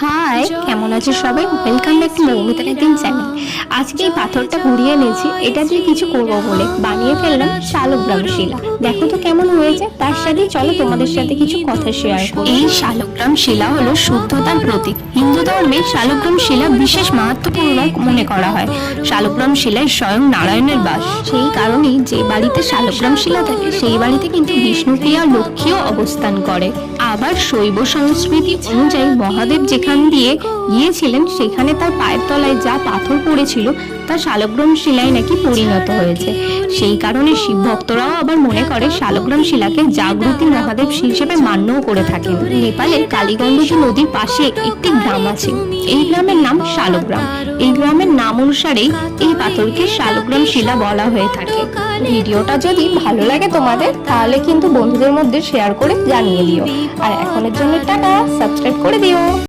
High, কেমন আছো সবাই? Welcome back to Moumita Nitin channel. আজকে এই পাথরটা ঘুরিয়ে এনেছি, এটা দিয়ে কিছু করবো বলে বানিয়ে ফেললাম শালগ্রাম শিলা। দেখো তো কেমন হয়েছে। তার সাথে চলো তোমাদের সাথে কিছু কথা শেয়ার করি। এই শালগ্রাম শিলা হলো শুদ্ধতার প্রতীক। হিন্দু ধর্মে শালগ্রাম শিলা বিশেষ মাহাত্ম্যপূর্ণ মনে করা হয়। শালগ্রাম শিলায় স্বয়ং নারায়ণের বাস। সেই কারণেই যে বাড়িতে শালগ্রাম শিলা থাকে সেই বাড়িতে কিন্তু বিষ্ণুপ্রিয়া লক্ষ্মীও অবস্থান করে। আবার শৈব সংস্কৃতি অনুযায়ী মহাদেব যেখান দিয়ে গিয়েছিলেন সেখানে তার পায়ের তলায় যা পাথর পড়েছিল তা শালগ্রাম শিলায় নাকি পরিণত হয়েছে। সেই কারণে শিব ভক্তরাও আবার মনে করে শালগ্রাম শিলাকে জাগৃতি মহাদেব হিসেবে মান্যও করে থাকেন। নেপালের কালীগঙ্গা নদীর পাশে একটি গ্রাম আছে, এই গ্রামের নাম শালগ্রাম। এই গ্রামের নাম অনুসারেই এই পাথরকে শালগ্রাম শিলা বলা হয়ে থাকে। ভিডিওটা যদি ভালো লাগে তোমাদের তাহলে কিন্তু বন্ধুদের মধ্যে শেয়ার করে জানিয়ে দিও। আর এখনের জন্য টাটা, সাবস্ক্রাইব করে দিও।